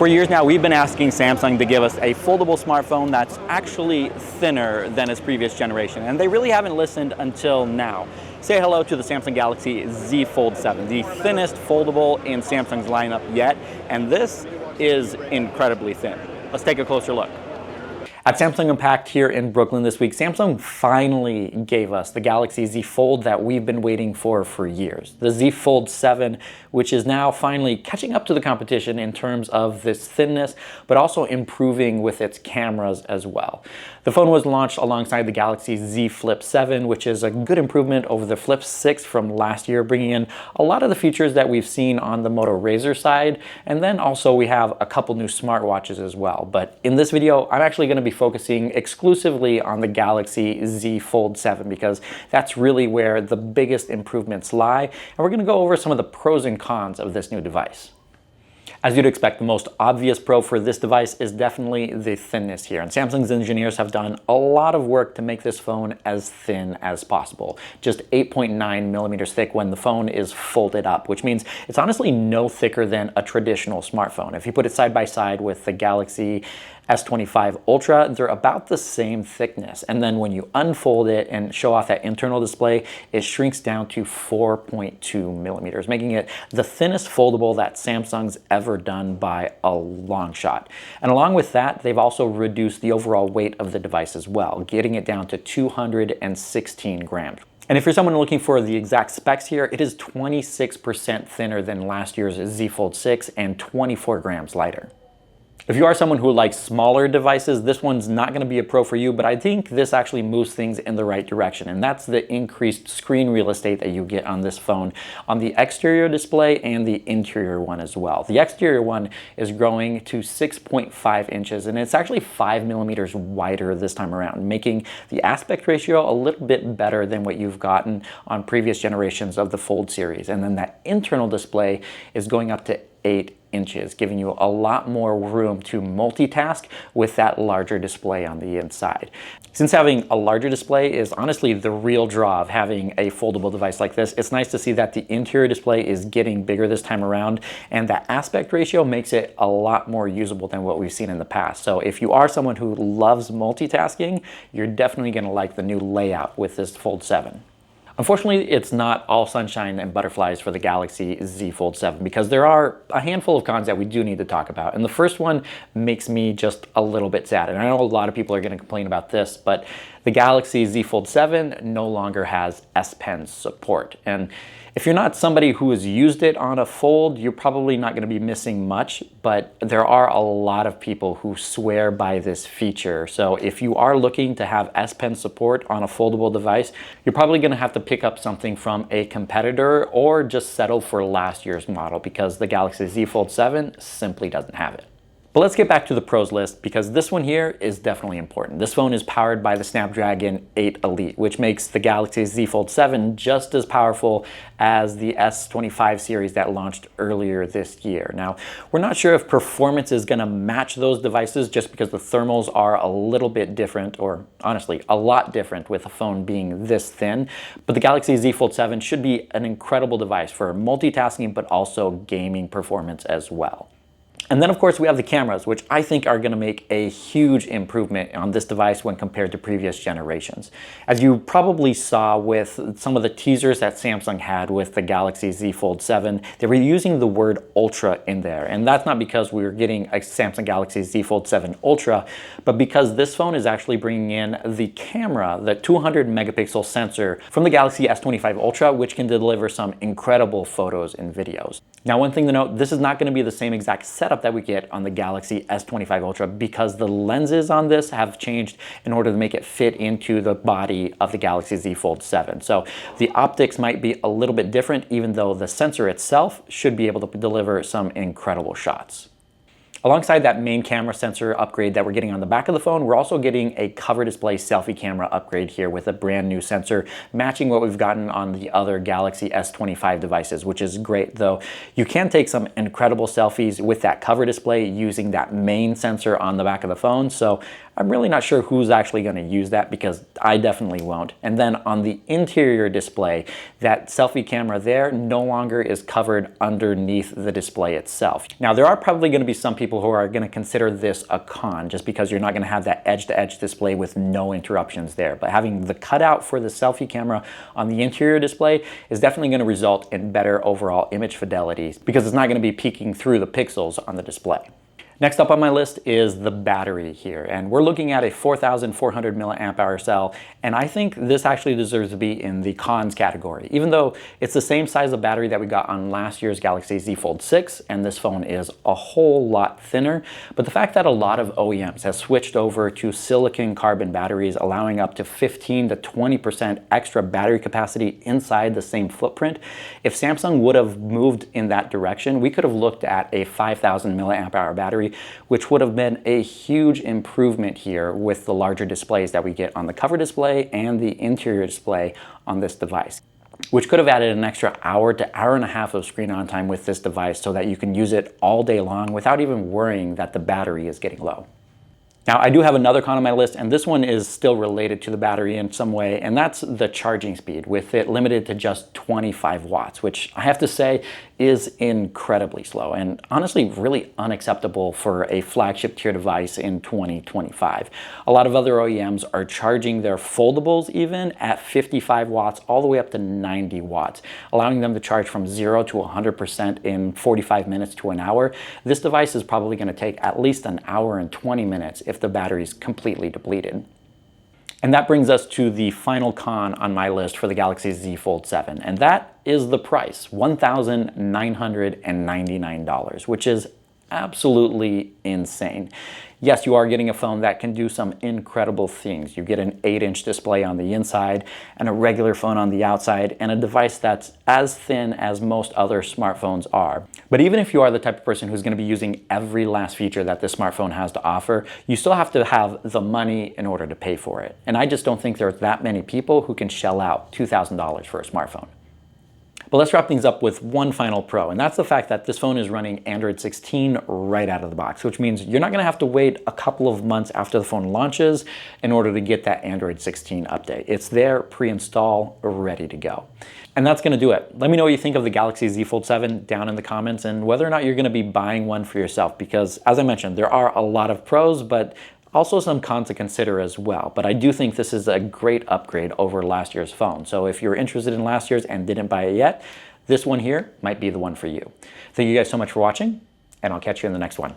For years now, we've been asking Samsung to give us a foldable smartphone that's actually thinner than its previous generation, and they really haven't listened until now. Say hello to the Samsung Galaxy Z Fold 7, the thinnest foldable in Samsung's lineup yet, and this is incredibly thin. Let's take a closer look. At Samsung Unpacked here in Brooklyn this week, Samsung finally gave us the Galaxy Z Fold that we've been waiting for years. The Z Fold 7, which is now finally catching up to the competition in terms of this thinness, but also improving with its cameras as well. The phone was launched alongside the Galaxy Z Flip 7, which is a good improvement over the Flip 6 from last year, bringing in a lot of the features that we've seen on the Moto Razr side. And then also we have a couple new smartwatches as well. But in this video, I'm actually going to be focusing exclusively on the Galaxy Z Fold 7 because that's really where the biggest improvements lie. And we're going to go over some of the pros and cons of this new device. As you'd expect, the most obvious pro for this device is definitely the thinness here. And Samsung's engineers have done a lot of work to make this phone as thin as possible. Just 8.9 millimeters thick when the phone is folded up, which means it's honestly no thicker than a traditional smartphone. If you put it side by side with the Galaxy S25 Ultra, they're about the same thickness. And then when you unfold it and show off that internal display, it shrinks down to 4.2 millimeters, making it the thinnest foldable that Samsung's ever done by a long shot. And along with that, they've also reduced the overall weight of the device as well, getting it down to 216 grams. And if you're someone looking for the exact specs here, it is 26% thinner than last year's Z Fold 6 and 24 grams lighter. If you are someone who likes smaller devices, this one's not going to be a pro for you, but I think this actually moves things in the right direction, and that's the increased screen real estate that you get on this phone on the exterior display and the interior one as well. The exterior one is growing to 6.5 inches, and it's actually 5 millimeters wider this time around, making the aspect ratio a little bit better than what you've gotten on previous generations of the Fold series. And then that internal display is going up to 8 inches, giving you a lot more room to multitask with that larger display on the inside. Since having a larger display is honestly the real draw of having a foldable device like this, it's nice to see that the interior display is getting bigger this time around, and that aspect ratio makes it a lot more usable than what we've seen in the past. So if you are someone who loves multitasking, you're definitely going to like the new layout with this Fold 7. Unfortunately, it's not all sunshine and butterflies for the Galaxy Z Fold 7 because there are a handful of cons that we do need to talk about. And the first one makes me just a little bit sad. And I know a lot of people are going to complain about this, but the Galaxy Z Fold 7 no longer has S Pen support. And if you're not somebody who has used it on a Fold, you're probably not going to be missing much, but there are a lot of people who swear by this feature. So if you are looking to have S Pen support on a foldable device, you're probably going to have to pick up something from a competitor or just settle for last year's model because the Galaxy Z Fold 7 simply doesn't have it. But let's get back to the pros list because this one here is definitely important. This phone is powered by the Snapdragon 8 Elite, which makes the Galaxy Z Fold 7 just as powerful as the S25 series that launched earlier this year. Now, we're not sure if performance is going to match those devices just because the thermals are a little bit different, or honestly, a lot different with a phone being this thin. But the Galaxy Z Fold 7 should be an incredible device for multitasking, but also gaming performance as well. And then of course we have the cameras, which I think are going to make a huge improvement on this device when compared to previous generations. As you probably saw with some of the teasers that Samsung had with the Galaxy Z Fold 7, they were using the word Ultra in there. And that's not because we were getting a Samsung Galaxy Z Fold 7 Ultra, but because this phone is actually bringing in the camera, the 200 megapixel sensor from the Galaxy S25 Ultra, which can deliver some incredible photos and videos. Now, one thing to note, this is not going to be the same exact setup that we get on the Galaxy S25 Ultra because the lenses on this have changed in order to make it fit into the body of the Galaxy Z Fold 7. So the optics might be a little bit different, even though the sensor itself should be able to deliver some incredible shots. Alongside that main camera sensor upgrade that we're getting on the back of the phone, we're also getting a cover display selfie camera upgrade here with a brand new sensor matching what we've gotten on the other Galaxy S25 devices, which is great, though you can take some incredible selfies with that cover display using that main sensor on the back of the phone. So I'm really not sure who's actually going to use that, because I definitely won't. And then on the interior display, that selfie camera there no longer is covered underneath the display itself. Now, there are probably going to be some people who are going to consider this a con, just because you're not going to have that edge-to-edge display with no interruptions there. But having the cutout for the selfie camera on the interior display is definitely going to result in better overall image fidelity, because it's not going to be peeking through the pixels on the display. Next up on my list is the battery here, and we're looking at a 4,400 milliamp hour cell, and I think this actually deserves to be in the cons category, even though it's the same size of battery that we got on last year's Galaxy Z Fold 6, and this phone is a whole lot thinner. But the fact that a lot of OEMs have switched over to silicon carbon batteries, allowing up to 15 to 20% extra battery capacity inside the same footprint, if Samsung would have moved in that direction, we could have looked at a 5,000 milliamp hour battery, which would have been a huge improvement here with the larger displays that we get on the cover display and the interior display on this device, which could have added an extra hour to hour and a half of screen on time with this device, so that you can use it all day long without even worrying that the battery is getting low. Now, I do have another con on my list, and this one is still related to the battery in some way, and that's the charging speed, with it limited to just 25 watts, which I have to say is incredibly slow and honestly really unacceptable for a flagship tier device in 2025. A lot of other OEMs are charging their foldables even at 55 watts all the way up to 90 watts, allowing them to charge from 0 to 100% in 45 minutes to an hour. This device is probably going to take at least an hour and 20 minutes if the battery is completely depleted. And that brings us to the final con on my list for the Galaxy Z Fold 7, and that is the price, $1,999, which is absolutely insane. Yes, you are getting a phone that can do some incredible things. You get an 8-inch display on the inside and a regular phone on the outside, and a device that's as thin as most other smartphones are. But even if you are the type of person who's going to be using every last feature that this smartphone has to offer, you still have to have the money in order to pay for it. And I just don't think there's that many people who can shell out $2,000 for a smartphone. But let's wrap things up with one final pro, and that's the fact that this phone is running Android 16 right out of the box, which means you're not going to have to wait a couple of months after the phone launches in order to get that Android 16 update. It's there, pre-install, ready to go. And that's going to do it. Let me know what you think of the Galaxy Z Fold 7 down in the comments, and whether or not you're going to be buying one for yourself, because as I mentioned, there are a lot of pros, but also some cons to consider as well. But I do think this is a great upgrade over last year's phone. So if you're interested in last year's and didn't buy it yet, this one here might be the one for you. Thank you guys so much for watching, and I'll catch you in the next one.